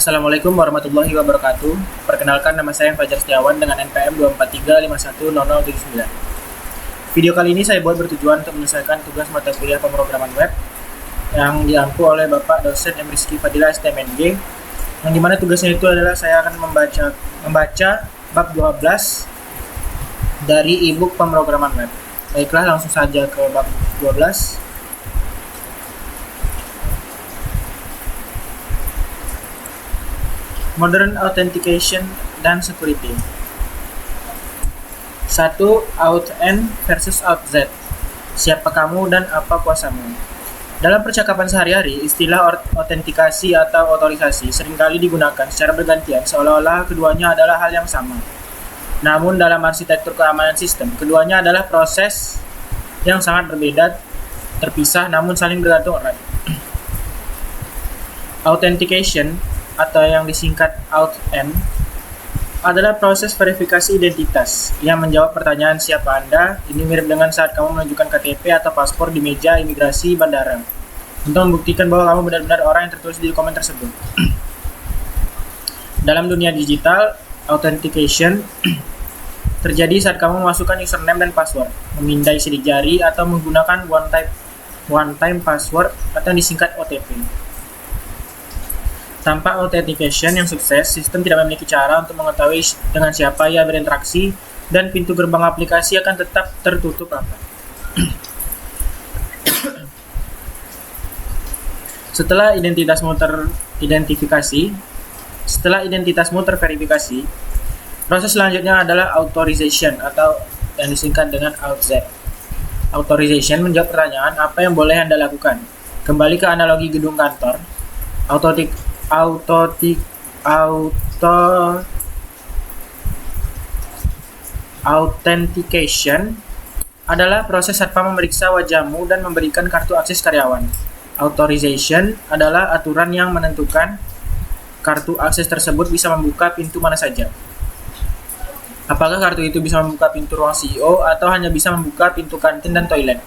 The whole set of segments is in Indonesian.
Assalamualaikum warahmatullahi wabarakatuh. Perkenalkan, nama saya Fajar Setiawan dengan NPM 243510079. Video kali ini saya buat bertujuan untuk menyelesaikan tugas mata kuliah pemrograman web yang diampu oleh Bapak dosen M. Rizky Fadila STMNG, yang dimana tugasnya itu adalah saya akan membaca bab 12 dari e-book pemrograman web. Baiklah, langsung saja ke bab 12. Modern Authentication dan Security. 1. Auth N versus Auth Z. Siapa kamu dan apa kuasamu? Dalam percakapan sehari-hari, istilah autentikasi atau otorisasi seringkali digunakan secara bergantian seolah-olah keduanya adalah hal yang sama. Namun dalam arsitektur keamanan sistem, keduanya adalah proses yang sangat berbeda, terpisah namun saling bergantung erat. Authentication atau yang disingkat Auth N adalah proses verifikasi identitas yang menjawab pertanyaan siapa Anda. Ini mirip dengan saat kamu menunjukkan KTP atau paspor di meja imigrasi bandara untuk membuktikan bahwa kamu benar-benar orang yang tertulis di dokumen tersebut. Dalam dunia digital, authentication terjadi saat kamu memasukkan username dan password, memindai sidik jari, atau menggunakan one-time password atau yang disingkat OTP. Tanpa authentication yang sukses, sistem tidak memiliki cara untuk mengetahui dengan siapa ia berinteraksi, dan pintu gerbang aplikasi akan tetap tertutup rapat. Setelah identitasmu terverifikasi, proses selanjutnya adalah authorization atau yang disingkat dengan Auth Z. Authorization menjawab pertanyaan apa yang boleh Anda lakukan. Kembali ke analogi gedung kantor. Authentication adalah proses satpam memeriksa wajahmu dan memberikan kartu akses karyawan. Authorization adalah aturan yang menentukan kartu akses tersebut bisa membuka pintu mana saja. Apakah kartu itu bisa membuka pintu ruang CEO atau hanya bisa membuka pintu kantin dan toilet?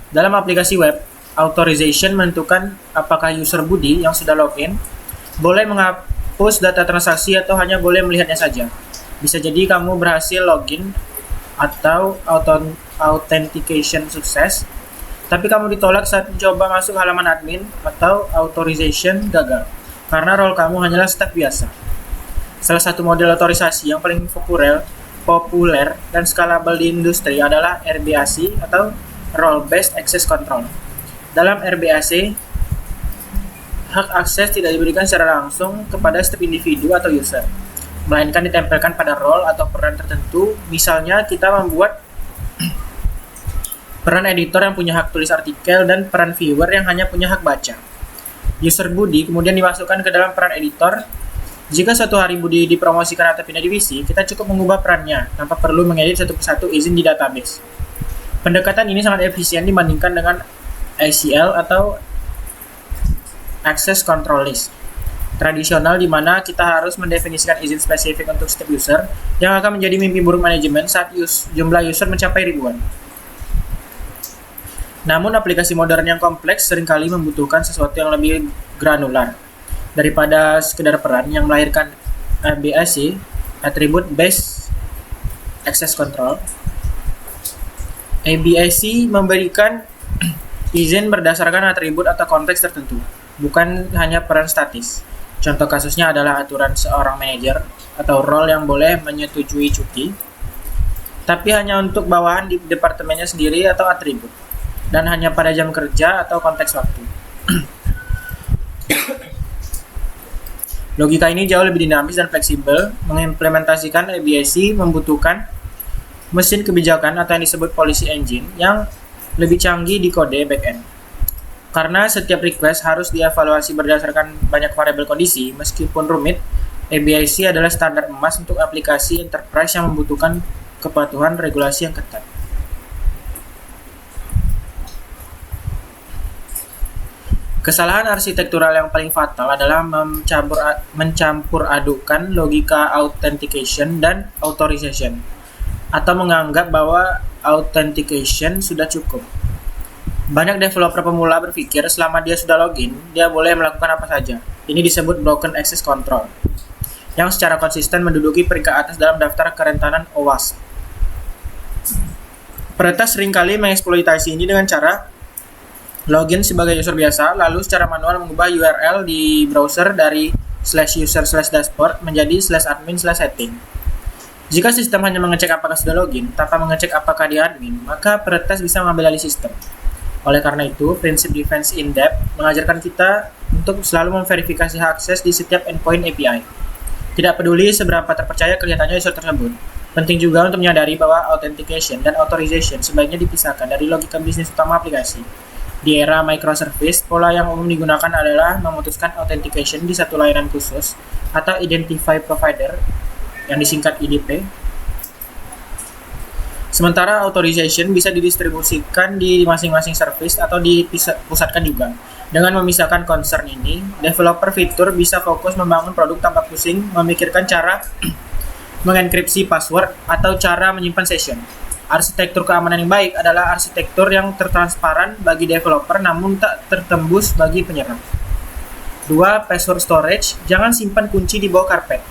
Dalam aplikasi web, authorization menentukan apakah user Budi yang sudah login boleh menghapus data transaksi atau hanya boleh melihatnya saja. Bisa jadi kamu berhasil login atau authentication sukses, tapi kamu ditolak saat mencoba masuk halaman admin, atau authorization gagal, karena role kamu hanyalah staf biasa. Salah satu model otorisasi yang paling populer dan scalable di industri adalah RBAC atau Role Based Access Control. Dalam RBAC, hak akses tidak diberikan secara langsung kepada setiap individu atau user, melainkan ditempelkan pada role atau peran tertentu. Misalnya, kita membuat peran editor yang punya hak tulis artikel dan peran viewer yang hanya punya hak baca. User Budi kemudian dimasukkan ke dalam peran editor. Jika suatu hari Budi dipromosikan atau pindah divisi, kita cukup mengubah perannya tanpa perlu mengedit satu persatu izin di database. Pendekatan ini sangat efisien dibandingkan dengan ACL atau Access Control List tradisional, di mana kita harus mendefinisikan izin spesifik untuk setiap user, yang akan menjadi mimpi buruk manajemen saat jumlah user mencapai ribuan. Namun aplikasi modern yang kompleks seringkali membutuhkan sesuatu yang lebih granular daripada sekedar peran, yang melahirkan ABAC, Attribute Based Access Control. ABAC memberikan izin berdasarkan atribut atau konteks tertentu, bukan hanya peran statis. Contoh kasusnya adalah aturan seorang manajer atau role yang boleh menyetujui cuti, tapi hanya untuk bawahan di departemennya sendiri atau atribut, dan hanya pada jam kerja atau konteks waktu. Logika ini jauh lebih dinamis dan fleksibel. Mengimplementasikan ABAC membutuhkan mesin kebijakan atau yang disebut policy engine yang lebih canggih di kode backend. Karena setiap request harus dievaluasi berdasarkan banyak variabel kondisi, meskipun rumit, ABAC adalah standar emas untuk aplikasi enterprise yang membutuhkan kepatuhan regulasi yang ketat. Kesalahan arsitektural yang paling fatal adalah mencampur adukan logika authentication dan authorization, atau menganggap bahwa authentication sudah cukup. Banyak developer pemula berpikir selama dia sudah login, dia boleh melakukan apa saja. Ini disebut broken access control, yang secara konsisten menduduki peringkat atas dalam daftar kerentanan OWASP. Peretas seringkali mengeksploitasi ini dengan cara login sebagai user biasa, lalu secara manual mengubah URL di browser dari /user/dashboard menjadi /admin/setting. Jika sistem hanya mengecek apakah sudah login, tanpa mengecek apakah dia admin, maka peretas bisa mengambil alih sistem. Oleh karena itu, prinsip defense in depth mengajarkan kita untuk selalu memverifikasi hak akses di setiap endpoint API. Tidak peduli seberapa terpercaya kelihatannya user tersebut, penting juga untuk menyadari bahwa authentication dan authorization sebaiknya dipisahkan dari logika bisnis utama aplikasi. Di era microservice, pola yang umum digunakan adalah memutuskan authentication di satu layanan khusus atau identify provider yang disingkat IDP. Sementara authorization bisa didistribusikan di masing-masing service atau dipusatkan juga. Dengan memisahkan concern ini, developer fitur bisa fokus membangun produk tanpa pusing memikirkan cara mengenkripsi password atau cara menyimpan session. Arsitektur keamanan yang baik adalah arsitektur yang tertransparan bagi developer namun tak tertembus bagi penyerang. 2. Password storage. Jangan simpan kunci di bawah karpet.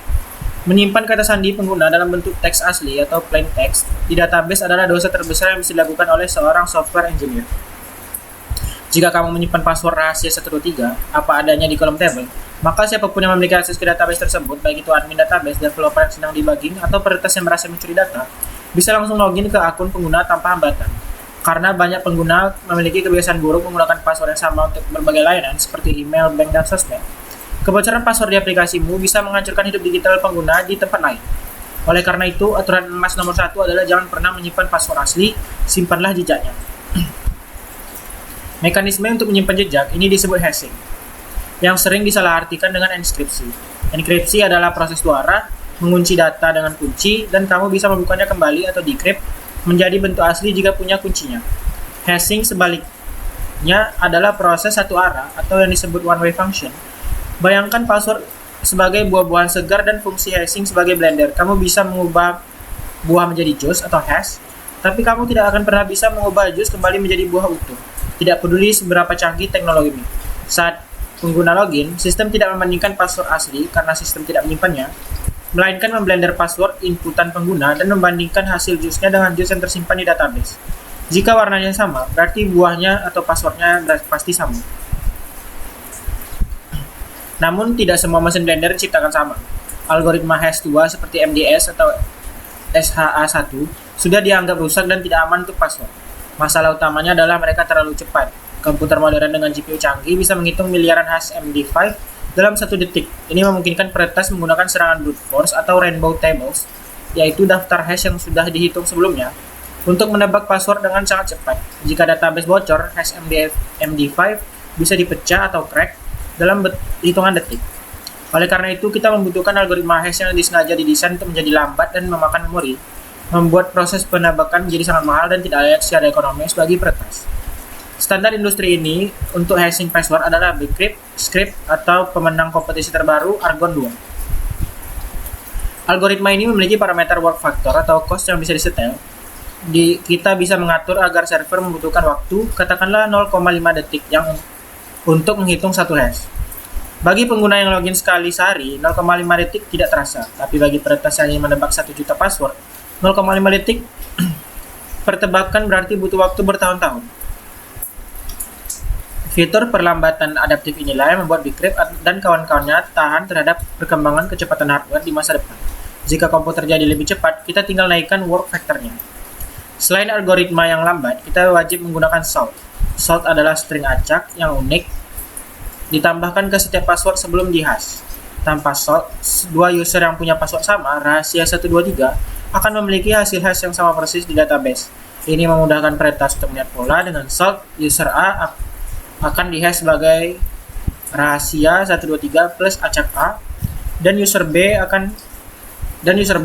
Menyimpan kata sandi pengguna dalam bentuk teks asli atau plain text di database adalah dosa terbesar yang bisa dilakukan oleh seorang software engineer. Jika kamu menyimpan password rahasia 123 apa adanya di kolom table, maka siapapun yang memiliki akses ke database tersebut, baik itu admin database, developer yang sedang debugging, atau peretas yang berhasil mencuri data, bisa langsung login ke akun pengguna tanpa hambatan. Karena banyak pengguna memiliki kebiasaan buruk menggunakan password yang sama untuk berbagai layanan seperti email, bank, dan sosmed. Kebocoran password di aplikasimu bisa menghancurkan hidup digital pengguna di tempat lain. Oleh karena itu, aturan emas nomor 1 adalah jangan pernah menyimpan password asli, simpanlah jejaknya. Mekanisme untuk menyimpan jejak ini disebut hashing, yang sering disalahartikan dengan enkripsi. Enkripsi adalah proses dua arah, mengunci data dengan kunci, dan kamu bisa membukanya kembali atau decrypt menjadi bentuk asli jika punya kuncinya. Hashing sebaliknya adalah proses satu arah atau yang disebut one-way function. Bayangkan password sebagai buah-buahan segar dan fungsi hashing sebagai blender. Kamu bisa mengubah buah menjadi jus atau hash, tapi kamu tidak akan pernah bisa mengubah jus kembali menjadi buah utuh. Tidak peduli seberapa canggih teknologi ini. Saat pengguna login, sistem tidak membandingkan password asli karena sistem tidak menyimpannya, melainkan memblender password inputan pengguna dan membandingkan hasil jusnya dengan jus yang tersimpan di database. Jika warnanya sama, berarti buahnya atau passwordnya pasti sama. Namun, tidak semua mesin blender diciptakan sama. Algoritma hash 2 seperti MDS atau SHA-1 sudah dianggap rusak dan tidak aman untuk password. Masalah utamanya adalah mereka terlalu cepat. Komputer modern dengan GPU canggih bisa menghitung miliaran hash MD5 dalam 1 detik. Ini memungkinkan peretas menggunakan serangan brute force atau rainbow tables, yaitu daftar hash yang sudah dihitung sebelumnya, untuk menebak password dengan sangat cepat. Jika database bocor, hash MD5 bisa dipecah atau crack dalam hitungan detik. Oleh karena itu, kita membutuhkan algoritma hash yang disengaja didesain untuk menjadi lambat dan memakan memori, membuat proses penebakan menjadi sangat mahal dan tidak layak secara ekonomis bagi peretas. Standar industri ini untuk hashing password adalah Bcrypt, Script, atau pemenang kompetisi terbaru Argon 2. Algoritma ini memiliki parameter work factor atau cost yang bisa disetel. Kita bisa mengatur agar server membutuhkan waktu, katakanlah 0,5 detik untuk menghitung satu hash. Bagi pengguna yang login sekali sehari, 0,5 detik tidak terasa. Tapi bagi peretas yang ingin menebak 1 juta password, 0,5 detik pertebakan berarti butuh waktu bertahun-tahun. Fitur perlambatan adaptif inilah yang membuat Bcrypt dan kawan-kawannya tahan terhadap perkembangan kecepatan hardware di masa depan. Jika komputer jadi lebih cepat, kita tinggal naikkan work factor-nya. Selain algoritma yang lambat, kita wajib menggunakan salt. Salt adalah string acak yang unik ditambahkan ke setiap password sebelum dihash. Tanpa salt, dua user yang punya password sama, rahasia 123, akan memiliki hasil hash yang sama persis di database. Ini memudahkan peretas untuk melihat pola. Dengan salt, user A akan dihash sebagai rahasia 123 plus acak A, dan user B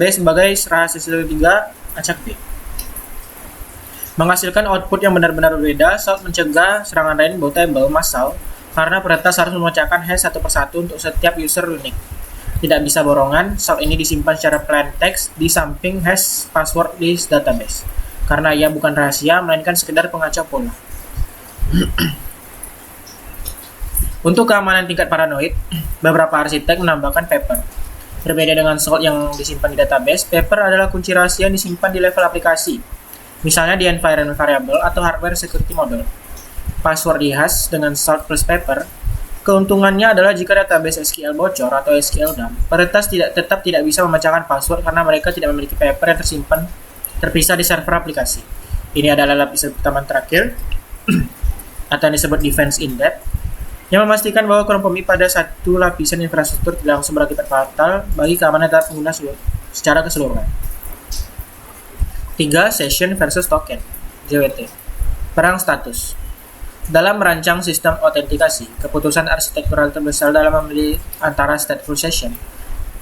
sebagai rahasia 123 acak B. Menghasilkan output yang benar-benar berbeda. Salt mencegah serangan rainbow table massal karena peretas harus memecahkan hash satu persatu untuk setiap user unik. Tidak bisa borongan, salt ini disimpan secara plain text di samping hash password di database. Karena ia bukan rahasia, melainkan sekedar pengacau pola. Untuk keamanan tingkat paranoid, beberapa arsitek menambahkan paper. Berbeda dengan salt yang disimpan di database, paper adalah kunci rahasia yang disimpan di level aplikasi, misalnya di environment variable atau hardware security model. Password dihash dengan salt plus paper. Keuntungannya adalah jika database SQL bocor atau SQL dump, peretas tetap tidak bisa memecahkan password karena mereka tidak memiliki paper yang terpisah di server aplikasi. Ini adalah lapisan pertama terakhir atau yang disebut defense in depth, yang memastikan bahwa kompromi pada satu lapisan infrastruktur tidak langsung berakibat fatal bagi keamanan data pengguna secara keseluruhan. 3. Session versus token JWT. Perang status. Dalam merancang sistem autentikasi, keputusan arsitektural terbesar dalam memilih antara stateful session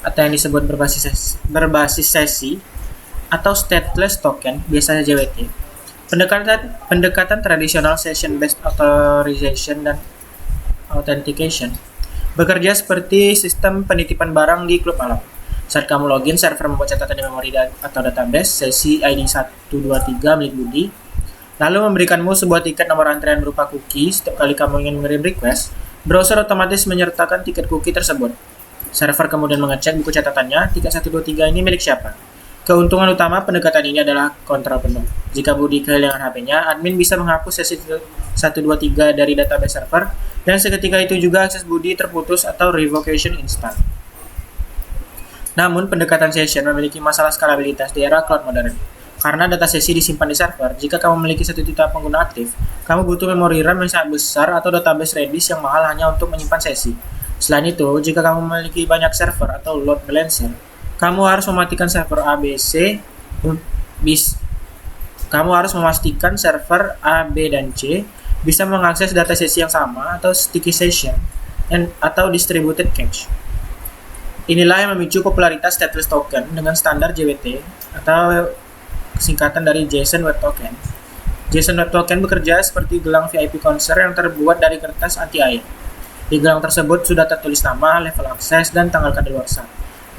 atau yang disebut berbasis sesi atau stateless token, biasanya JWT. Pendekatan tradisional session-based authorization dan authentication bekerja seperti sistem penitipan barang di klub malam. Saat kamu login, server membuat catatan di memori atau database sesi ID 123 milik Budi, lalu memberikanmu sebuah tiket nomor antrean berupa cookie. Setiap kali kamu ingin mengirim request, browser otomatis menyertakan tiket cookie tersebut. Server kemudian mengecek buku catatannya, tiket 123 ini milik siapa. Keuntungan utama pendekatan ini adalah kontrol penuh. Jika Budi kehilangan HP-nya, admin bisa menghapus sesi 123 dari database server, dan seketika itu juga akses Budi terputus atau revocation instan. Namun, pendekatan session memiliki masalah skalabilitas di era cloud modern. Karena data sesi disimpan di server, jika kamu memiliki 1 juta pengguna aktif, kamu butuh memori RAM yang sangat besar atau database Redis yang mahal hanya untuk menyimpan sesi. Selain itu, jika kamu memiliki banyak server atau load balancer, kamu harus mematikan server Kamu harus memastikan server A, B, dan C bisa mengakses data sesi yang sama atau sticky session atau distributed cache. Inilah yang memicu popularitas stateless token dengan standar JWT atau singkatan dari JSON Web Token. JSON Web Token bekerja seperti gelang VIP konser yang terbuat dari kertas anti-air. Di gelang tersebut sudah tertulis nama, level akses, dan tanggal kadaluarsa,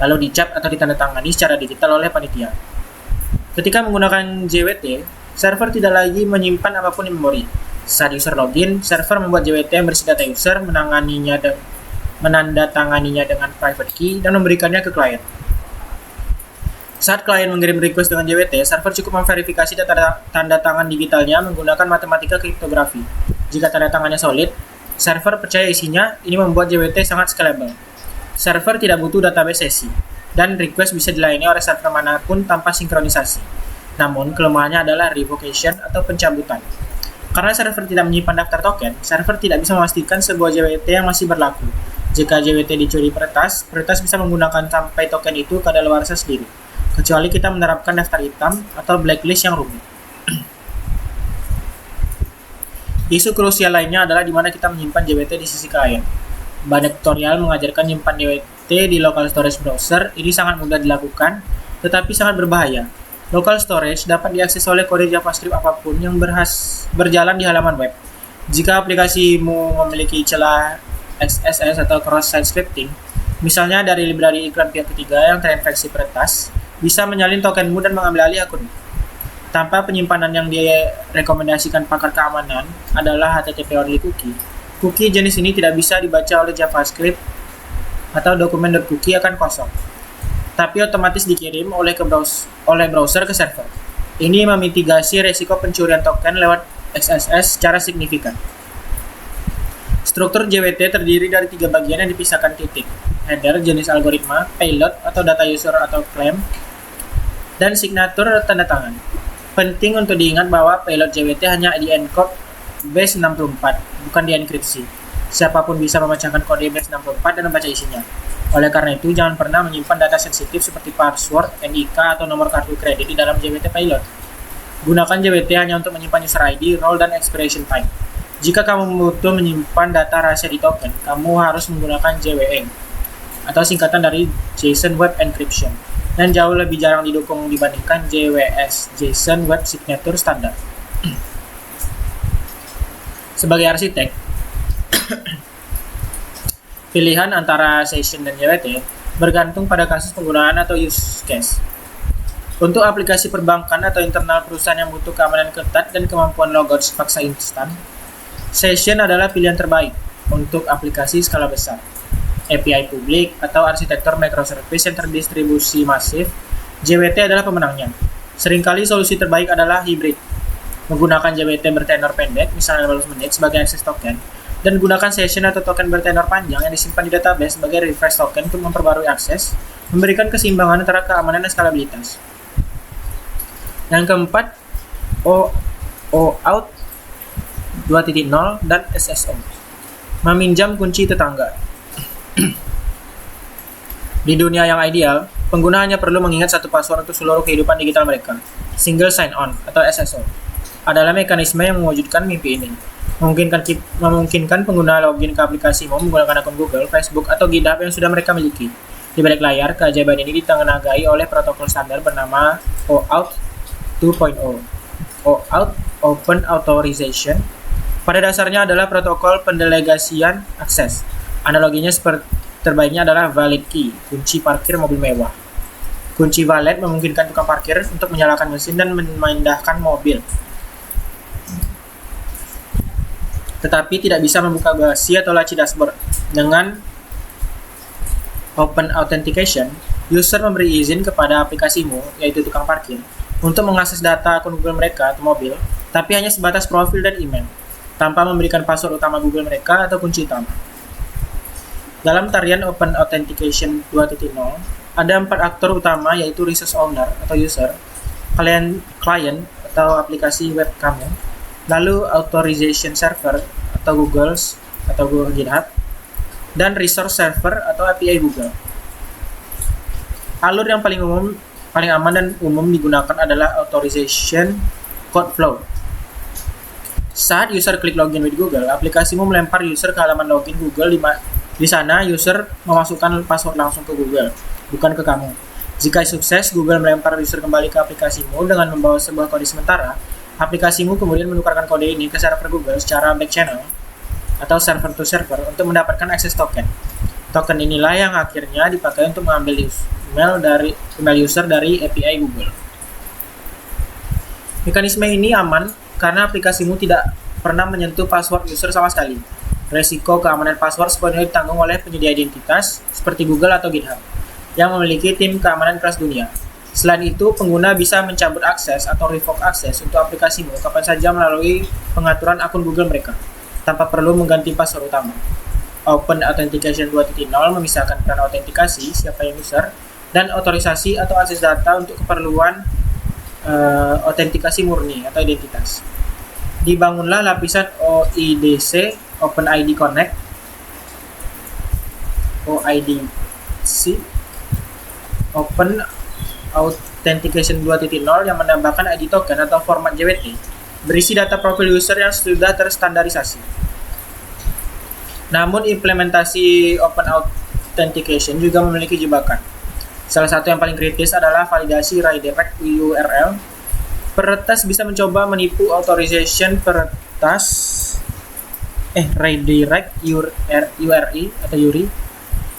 lalu dicap atau ditandatangani secara digital oleh panitia. Ketika menggunakan JWT, server tidak lagi menyimpan apapun di memori. Saat user login, server membuat JWT yang berisi data user, menandatanganinya dengan private key, dan memberikannya ke klien. Saat klien mengirim request dengan JWT, server cukup memverifikasi data tanda tangan digitalnya menggunakan matematika kriptografi. Jika tanda tangannya solid, server percaya isinya. Ini membuat JWT sangat scalable. Server tidak butuh database sesi, dan request bisa dilayani oleh server manapun tanpa sinkronisasi. Namun, kelemahannya adalah revocation atau pencabutan. Karena server tidak menyimpan daftar token, server tidak bisa memastikan sebuah JWT yang masih berlaku. Jika JWT dicuri peretas bisa menggunakan sampai token itu kadaluarsa sendiri, kecuali kita menerapkan daftar hitam atau blacklist yang rumit. Isu krusial lainnya adalah di mana kita menyimpan JWT di sisi klien. Banyak tutorial mengajarkan menyimpan JWT di local storage browser. Ini sangat mudah dilakukan, tetapi sangat berbahaya. Local storage dapat diakses oleh kode JavaScript apapun yang berjalan di halaman web. Jika aplikasimu memiliki celah XSS atau cross-site scripting, misalnya dari library iklan pihak ketiga yang terinfeksi peretas, bisa menyalin tokenmu dan mengambil alih akun. Tanpa penyimpanan yang direkomendasikan pakar keamanan adalah HTTP only cookie. Cookie jenis ini tidak bisa dibaca oleh JavaScript atau dokumen .cookie akan kosong, tapi otomatis dikirim oleh browser ke server. Ini memitigasi resiko pencurian token lewat XSS secara signifikan. Struktur JWT terdiri dari 3 bagian yang dipisahkan titik: header, jenis algoritma, payload atau data user atau claim, dan signatur tanda tangan. Penting untuk diingat bahwa payload JWT hanya di-encode base64, bukan dienkripsi. Siapapun bisa memecahkan kode base64 dan membaca isinya. Oleh karena itu, jangan pernah menyimpan data sensitif seperti password, NIK, atau nomor kartu kredit di dalam JWT payload. Gunakan JWT hanya untuk menyimpan user ID, role, dan expiration time. Jika kamu butuh menyimpan data rahasia di token, kamu harus menggunakan JWE, atau singkatan dari JSON Web Encryption, dan jauh lebih jarang didukung dibandingkan JWS, JSON Web Signature Standard. Sebagai arsitek, pilihan antara session dan JWT bergantung pada kasus penggunaan atau use case. Untuk aplikasi perbankan atau internal perusahaan yang butuh keamanan ketat dan kemampuan logout paksa instan, session adalah pilihan terbaik. untuk aplikasi skala besar, API publik, atau arsitektur microservice yang terdistribusi masif, JWT adalah pemenangnya. Seringkali solusi terbaik adalah hybrid, menggunakan JWT bertenor pendek, misalnya 15 menit sebagai akses token, dan gunakan session atau token bertenor panjang yang disimpan di database sebagai refresh token untuk memperbarui akses, memberikan keseimbangan antara keamanan dan skalabilitas. Yang keempat, OAuth 2.0 dan SSO, meminjam kunci tetangga. Di dunia yang ideal, pengguna hanya perlu mengingat satu password untuk seluruh kehidupan digital mereka. Single sign-on atau SSO adalah mekanisme yang mewujudkan mimpi ini. Memungkinkan pengguna login ke aplikasimu menggunakan akun Google, Facebook, atau GitHub yang sudah mereka miliki. Di balik layar, keajaiban ini ditenagai oleh protokol standar bernama OAuth 2.0. OAuth Open Authorization pada dasarnya adalah protokol pendelegasian akses. Analoginya terbaiknya adalah valid key, kunci parkir mobil mewah. Kunci valet memungkinkan tukang parkir untuk menyalakan mesin dan memindahkan mobil, tetapi tidak bisa membuka bagasi atau laci dashboard. Dengan Open Authentication, user memberi izin kepada aplikasimu, yaitu tukang parkir, untuk mengakses data akun Google mereka atau mobil, tapi hanya sebatas profil dan email, tanpa memberikan password utama Google mereka atau kunci utama. Dalam tarian Open Authentication 2.0, ada 4 aktor utama, yaitu resource owner atau user, client atau aplikasi web kamu, lalu authorization server atau Google GitHub, dan resource server atau API Google. Alur yang paling aman dan umum digunakan adalah authorization code flow. Saat user klik login with Google, aplikasimu melempar user ke halaman login Google. Di sana, user memasukkan password langsung ke Google, bukan ke kamu. Jika sukses, Google melempar user kembali ke aplikasimu dengan membawa sebuah kode sementara. Aplikasimu kemudian menukarkan kode ini ke server Google secara back channel atau server to server untuk mendapatkan akses token. Token inilah yang akhirnya dipakai untuk mengambil email user dari API Google. Mekanisme ini aman karena aplikasimu tidak pernah menyentuh password user sama sekali. Resiko keamanan password sepenuhnya ditanggung oleh penyedia identitas seperti Google atau GitHub yang memiliki tim keamanan kelas dunia. Selain itu, pengguna bisa mencabut akses atau revoke akses untuk aplikasimu kapan saja melalui pengaturan akun Google mereka, tanpa perlu mengganti password utama. Open Authentication 2.0 memisahkan peran autentikasi, siapa yang user, dan otorisasi atau akses data untuk keperluan autentikasi murni atau identitas. Dibangunlah lapisan OIDC, OpenID Connect, OIDC, Open Authentication 2.0 yang menambahkan ID token atau format JWT berisi data profil user yang sudah terstandarisasi. Namun implementasi Open Authentication juga memiliki jebakan. Salah satu yang paling kritis adalah validasi redirect URL. Peretas bisa mencoba menipu authorization redirect URI atau URI.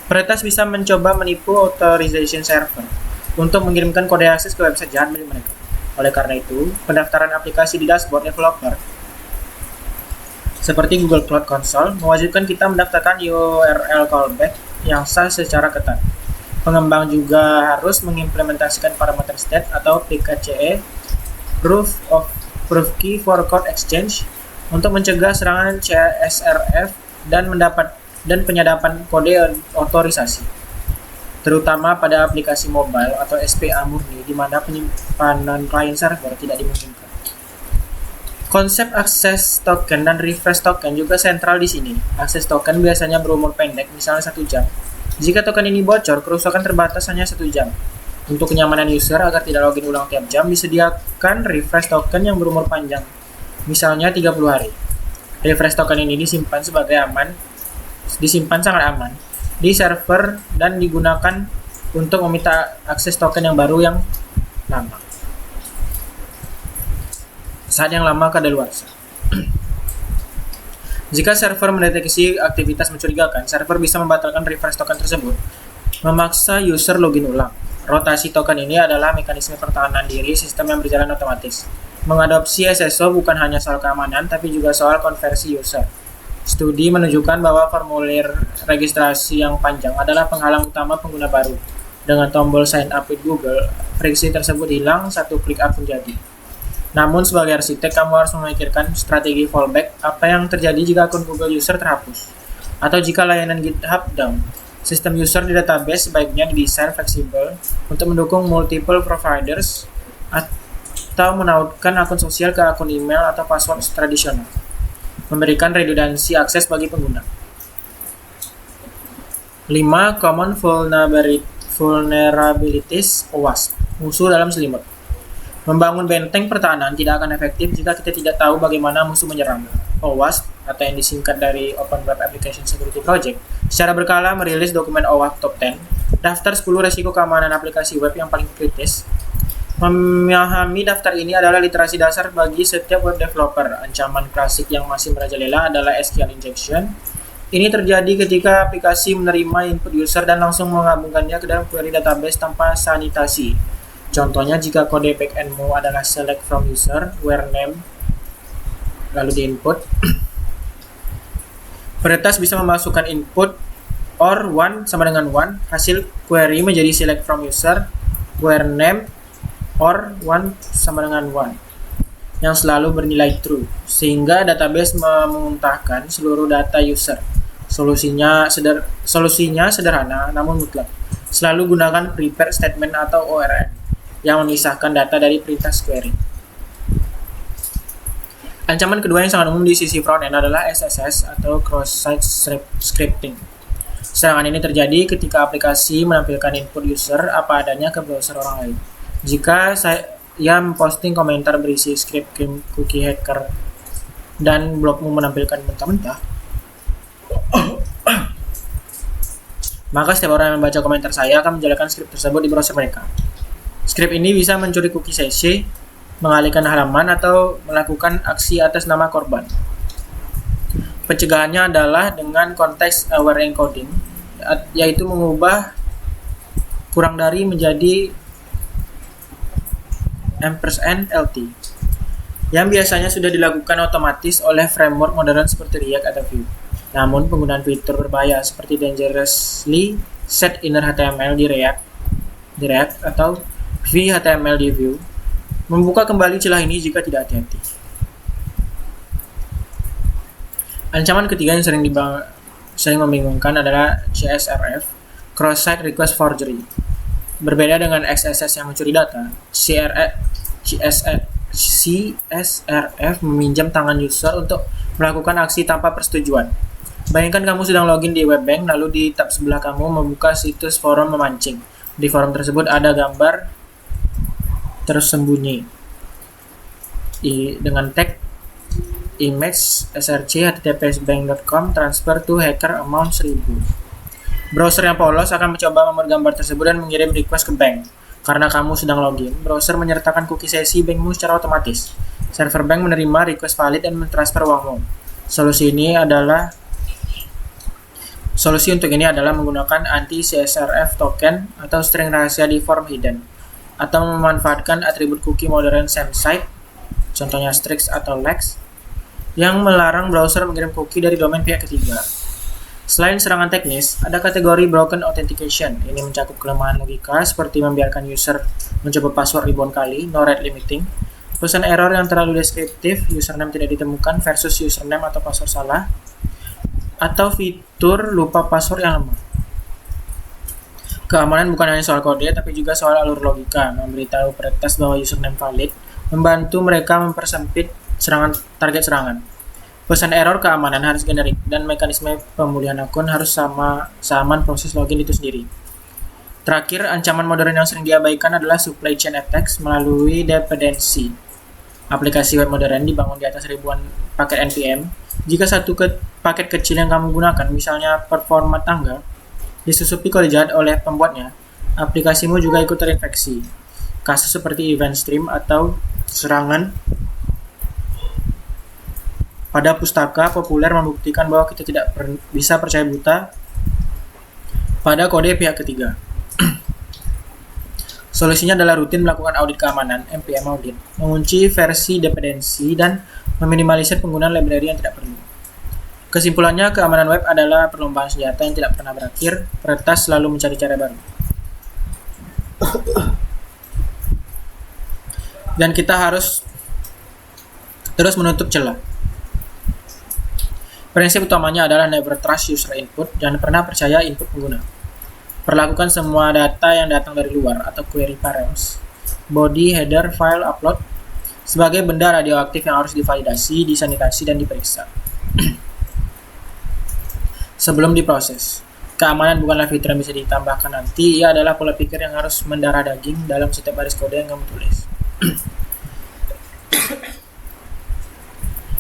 Peretas bisa mencoba menipu authorization server untuk mengirimkan kode akses ke website jahat milik mereka. Oleh karena itu, pendaftaran aplikasi di dashboard developer seperti Google Cloud Console mewajibkan kita mendaftarkan URL callback yang sah secara ketat. Pengembang juga harus mengimplementasikan parameter state atau PKCE, Proof Key for Code Exchange, untuk mencegah serangan CSRF dan penyadapan kode otorisasi, terutama pada aplikasi mobile atau SPA murni di mana penyimpanan client server tidak dimungkinkan. Konsep akses token dan refresh token juga sentral di sini. Akses token biasanya berumur pendek, misalnya 1 jam. Jika token ini bocor, kerusakan terbatas hanya 1 jam. Untuk kenyamanan user agar tidak login ulang tiap jam, disediakan refresh token yang berumur panjang, misalnya 30 hari. Refresh token ini disimpan sangat aman di server dan digunakan untuk meminta akses token yang baru yang lama saat yang lama kadaluarsa. Jika server mendeteksi aktivitas mencurigakan, server bisa membatalkan refresh token tersebut, memaksa user login ulang. Rotasi token ini adalah mekanisme pertahanan diri sistem yang berjalan otomatis. Mengadopsi SSO bukan hanya soal keamanan, tapi juga soal konversi user. Studi menunjukkan bahwa formulir registrasi yang panjang adalah penghalang utama pengguna baru. Dengan tombol sign up with Google, friksi tersebut hilang, satu klik akun jadi. Namun sebagai arsitek, kamu harus memikirkan strategi fallback, apa yang terjadi jika akun Google user terhapus, atau jika layanan GitHub down. Sistem user di database sebaiknya didesain fleksibel untuk mendukung multiple providers atau menautkan akun sosial ke akun email atau password tradisional. Memberikan redundansi akses bagi pengguna. 5. Common Vulnerabilities OWASP. Musuh dalam selimut. Membangun benteng pertahanan tidak akan efektif jika kita tidak tahu bagaimana musuh menyerang. OWASP, atau yang disingkat dari Open Web Application Security Project, secara berkala merilis dokumen OWASP Top 10, daftar 10 resiko keamanan aplikasi web yang paling kritis. Memahami daftar ini adalah literasi dasar bagi setiap web developer. Ancaman klasik yang masih merajalela adalah SQL injection. Ini terjadi ketika aplikasi menerima input user dan langsung menggabungkannya ke dalam query database tanpa sanitasi. Contohnya, jika kode backendmu adalah select from user, where name, lalu di input, peretas bisa memasukkan input or one sama dengan one, hasil query menjadi select from user, where name, or one sama dengan one, yang selalu bernilai true, sehingga database memuntahkan seluruh data user. Solusinya sederhana namun mutlak. Selalu gunakan prepare statement atau ORN yang memisahkan data dari perintah query. Ancaman kedua yang sangat umum di sisi front-end adalah SSS atau cross-site scripting. Serangan ini terjadi ketika aplikasi menampilkan input user apa adanya ke browser orang lain. Jika saya memposting komentar berisi script cookie hacker dan blogmu menampilkan mentah-mentah, maka setiap orang yang membaca komentar saya akan menjalankan script tersebut di browser mereka. Script ini bisa mencuri cookie cache, mengalihkan halaman, atau melakukan aksi atas nama korban. Pencegahannya adalah dengan context aware encoding, yaitu mengubah kurang dari menjadi %LT, yang biasanya sudah dilakukan otomatis oleh framework modern seperti React atau Vue. Namun, penggunaan fitur berbahaya seperti dangerously set inner HTML di React atau vHTML di Vue membuka kembali celah ini jika tidak hati-hati. Ancaman ketiga yang sering membingungkan adalah CSRF, Cross-Site Request Forgery. Berbeda dengan XSS yang mencuri data, CSRF meminjam tangan user untuk melakukan aksi tanpa persetujuan. Bayangkan kamu sedang login di webbank, lalu di tab sebelah kamu membuka situs forum memancing. Di forum tersebut ada gambar tersembunyi dengan tag image src https://bank.com transfer to hacker amount 1000. Browser yang polos akan mencoba membuat gambar tersebut dan mengirim request ke bank. Karena kamu sedang login, browser menyertakan cookie sesi bankmu secara otomatis. Server bank menerima request valid dan mentransfer uangmu. Solusi untuk ini adalah menggunakan anti-CSRF token atau string rahasia di form hidden, atau memanfaatkan atribut cookie modern same-site, contohnya Strix atau Lex, yang melarang browser mengirim cookie dari domain pihak ketiga. Selain serangan teknis, ada kategori broken authentication. Ini mencakup kelemahan logika seperti membiarkan user mencoba password ribuan kali, no rate limiting, pesan error yang terlalu deskriptif, username tidak ditemukan versus username atau password salah, atau fitur lupa password yang lemah. Keamanan bukan hanya soal kode, tapi juga soal alur logika. Memberitahu peretas bahwa username valid membantu mereka mempersempit target serangan. Pesan error keamanan harus generik, dan mekanisme pemulihan akun harus samaan proses login itu sendiri. Terakhir, ancaman modern yang sering diabaikan adalah supply chain attacks melalui dependency. Aplikasi web modern dibangun di atas ribuan paket NPM. Jika satu paket kecil yang kamu gunakan, misalnya performa tangga, disusupi kode jahat oleh pembuatnya, aplikasimu juga ikut terinfeksi. Kasus seperti event stream atau serangan pada pustaka populer membuktikan bahwa kita tidak bisa percaya buta pada kode pihak ketiga. Solusinya adalah rutin melakukan audit keamanan, npm audit, mengunci versi dependensi, dan meminimalisir penggunaan library yang tidak perlu. Kesimpulannya, keamanan web adalah perlombaan senjata yang tidak pernah berakhir. Peretas selalu mencari cara baru. Dan kita harus terus menutup celah. Prinsip utamanya adalah never trust user input, jangan pernah percaya input pengguna. Perlakukan semua data yang datang dari luar atau query params, body, header, file, upload sebagai benda radioaktif yang harus divalidasi, disanitasi, dan diperiksa sebelum diproses. Keamanan bukanlah fitur yang bisa ditambahkan nanti, ia adalah pola pikir yang harus mendarah daging dalam setiap baris kode yang kamu tulis.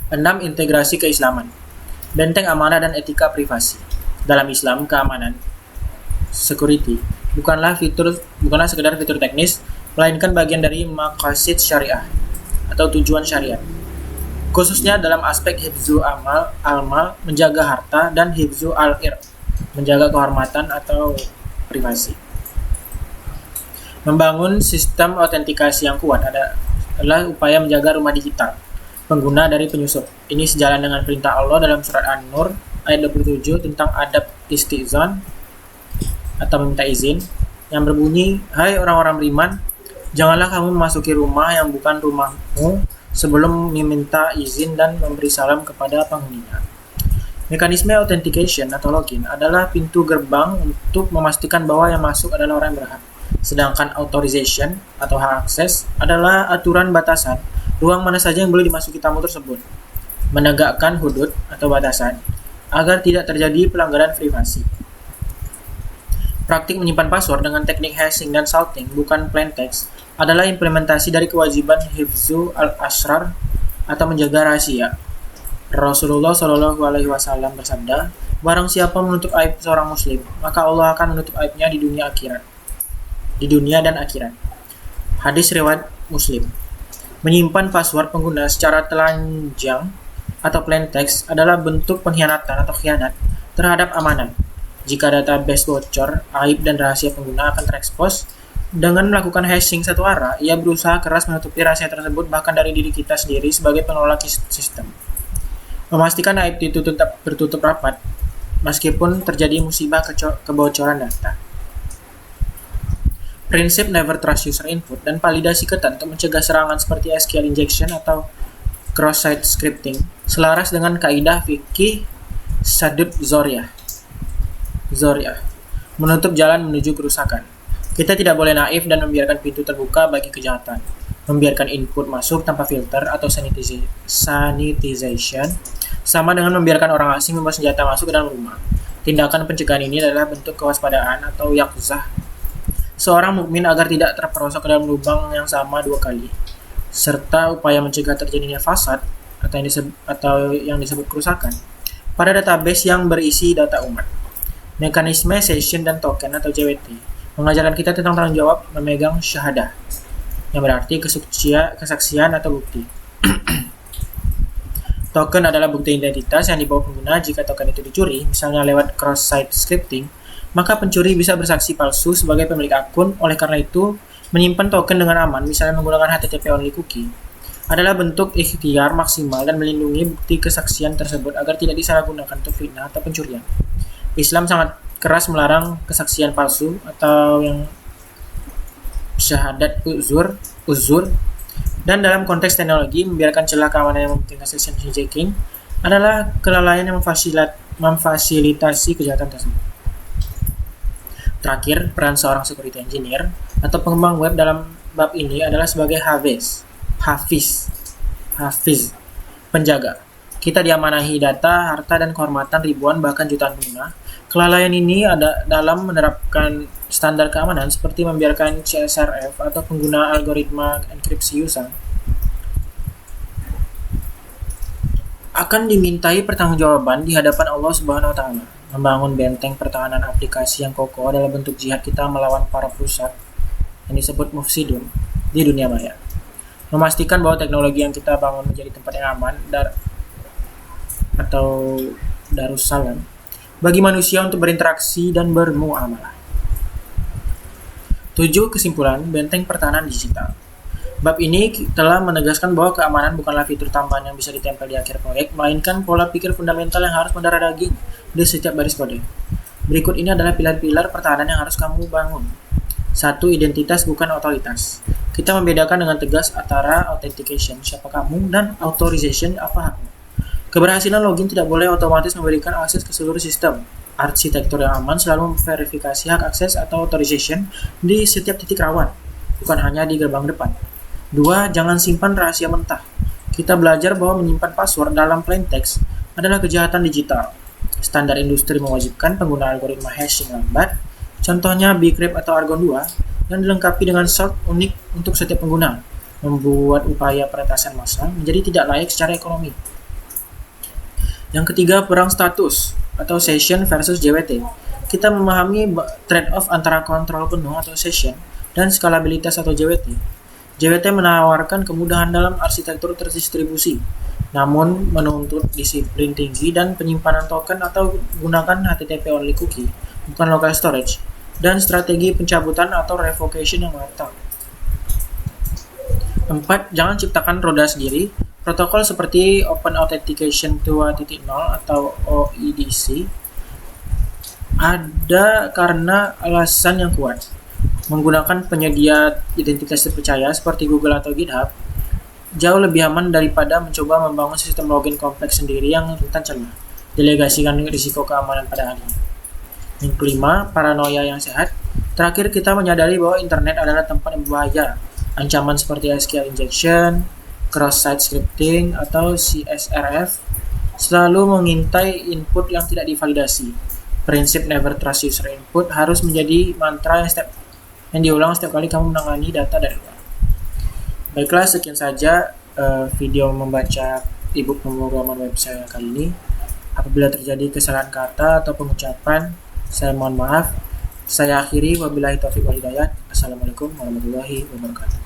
6. Integrasi keislaman. Benteng amanah dan etika privasi. Dalam Islam, keamanan, security, bukanlah sekedar fitur teknis, melainkan bagian dari maqasid syariah atau tujuan syariat. Khususnya dalam aspek hifzu al-mal, menjaga harta, dan hifzu al-ir, menjaga kehormatan atau privasi. Membangun sistem autentikasi yang kuat adalah upaya menjaga rumah digital pengguna dari penyusup. Ini sejalan dengan perintah Allah dalam surat An-Nur ayat 27 tentang adab istizan atau meminta izin yang berbunyi, "Hai orang-orang beriman, janganlah kamu memasuki rumah yang bukan rumahmu sebelum meminta izin dan memberi salam kepada penghuninya." Mekanisme authentication atau login adalah pintu gerbang untuk memastikan bahwa yang masuk adalah orang yang berhak. Sedangkan authorization atau hak akses adalah aturan batasan ruang mana saja yang boleh dimasuki tamu tersebut. Menegakkan hudud atau batasan agar tidak terjadi pelanggaran privasi. Praktik menyimpan password dengan teknik hashing dan salting, bukan plain text, adalah implementasi dari kewajiban hifzu al-asrar atau menjaga rahasia. Rasulullah Shallallahu Alaihi Wasallam bersabda, "Barang siapa menutup aib seorang muslim, maka Allah akan menutup aibnya di dunia dan akhirat." Hadis riwayat Muslim. Menyimpan password pengguna secara telanjang atau plain text adalah bentuk pengkhianatan atau khianat terhadap amanah. Jika database bocor, aib dan rahasia pengguna akan terekspos. Dengan melakukan hashing satu arah, ia berusaha keras menutupi rahasia tersebut bahkan dari diri kita sendiri sebagai pengelola sistem. Memastikan aib tertutup rapat, meskipun terjadi musibah kebocoran data. Prinsip never trust user input dan validasi ketat untuk mencegah serangan seperti SQL injection atau cross-site scripting selaras dengan kaidah fikih Sadud Zoriyah, menutup jalan menuju kerusakan. Kita tidak boleh naif dan membiarkan pintu terbuka bagi kejahatan. Membiarkan input masuk tanpa filter atau sanitization sama dengan membiarkan orang asing membawa senjata masuk ke dalam rumah. Tindakan pencegahan ini adalah bentuk kewaspadaan atau yaqzah seorang mukmin agar tidak terperosok ke dalam lubang yang sama dua kali, serta upaya mencegah terjadinya fasad atau yang disebut kerusakan pada database yang berisi data umat. Mekanisme session dan token atau JWT mengajarkan kita tentang tanggung jawab memegang syahadah, yang berarti kesaksian atau bukti. Token adalah bukti identitas yang dibawa pengguna. Jika token itu dicuri, misalnya lewat cross-site scripting, maka pencuri bisa bersaksi palsu sebagai pemilik akun. Oleh karena itu, menyimpan token dengan aman, misalnya menggunakan HTTP only cookie, adalah bentuk ikhtiar maksimal dan melindungi bukti kesaksian tersebut agar tidak disalahgunakan untuk fitnah atau pencurian. Islam sangat keras melarang kesaksian palsu atau yang syahadat uzur, dan dalam konteks teknologi, membiarkan celah keamanan yang memungkinkan session hijacking adalah kelalaian yang memfasilitasi kejahatan tersebut. Terakhir, peran seorang security engineer atau pengembang web dalam bab ini adalah sebagai hafiz, penjaga. Kita diamanahi data, harta, dan kehormatan ribuan bahkan jutaan pengguna. Kelalaian ini ada dalam menerapkan standar keamanan seperti membiarkan CSRF atau pengguna algoritma enkripsi usang akan dimintai pertanggungjawaban di hadapan Allah Subhanahu wa taala. Membangun benteng pertahanan aplikasi yang kokoh adalah bentuk jihad kita melawan para perusak yang disebut mufsidun di dunia maya. Memastikan bahwa teknologi yang kita bangun menjadi tempat yang aman atau darussalam bagi manusia untuk berinteraksi dan bermuamalah. 7. Kesimpulan benteng pertahanan digital. Bab ini telah menegaskan bahwa keamanan bukanlah fitur tambahan yang bisa ditempel di akhir proyek, melainkan pola pikir fundamental yang harus mendarah daging di setiap baris kode. Berikut ini adalah pilar-pilar pertahanan yang harus kamu bangun. 1. Identitas bukan otoritas. Kita membedakan dengan tegas antara authentication, siapa kamu, dan authorization, apa hakmu. Keberhasilan login tidak boleh otomatis memberikan akses ke seluruh sistem. Arsitektur yang aman selalu memverifikasi hak akses atau authorization di setiap titik rawan, bukan hanya di gerbang depan. 2. Jangan simpan rahasia mentah. Kita belajar bahwa menyimpan password dalam plain text adalah kejahatan digital. Standar industri mewajibkan penggunaan algoritma hashing lambat, contohnya Bcrypt atau Argon 2, yang dilengkapi dengan salt unik untuk setiap pengguna, membuat upaya peretasan massal menjadi tidak layak secara ekonomi. Yang ketiga, perang status atau session versus JWT. Kita memahami trade-off antara kontrol penuh atau session dan skalabilitas atau JWT. JWT menawarkan kemudahan dalam arsitektur terdistribusi, namun menuntut disiplin tinggi dan penyimpanan token atau gunakan HTTP only cookie, bukan local storage, dan strategi pencabutan atau revocation yang matang. 4. Jangan ciptakan roda sendiri. Protokol seperti Open Authentication 2.0 atau OEDC ada karena alasan yang kuat. Menggunakan penyedia identitas terpercaya seperti Google atau GitHub jauh lebih aman daripada mencoba membangun sistem login kompleks sendiri yang rentan celah. Delegasikan risiko keamanan pada ahli. Yang kelima, paranoia yang sehat. Terakhir, kita menyadari bahwa internet adalah tempat yang berbahaya. Ancaman seperti SQL injection, cross-site scripting, atau CSRF selalu mengintai input yang tidak divalidasi. Prinsip never trust user input harus menjadi mantra yang diulang setiap kali kamu menangani data dari luar. Baiklah, sekian saja video membaca ebook pemrograman web saya kali ini. Apabila terjadi kesalahan kata atau pengucapan, saya mohon maaf. Saya akhiri, wabillahi taufiq wal hidayah. Assalamualaikum warahmatullahi wabarakatuh.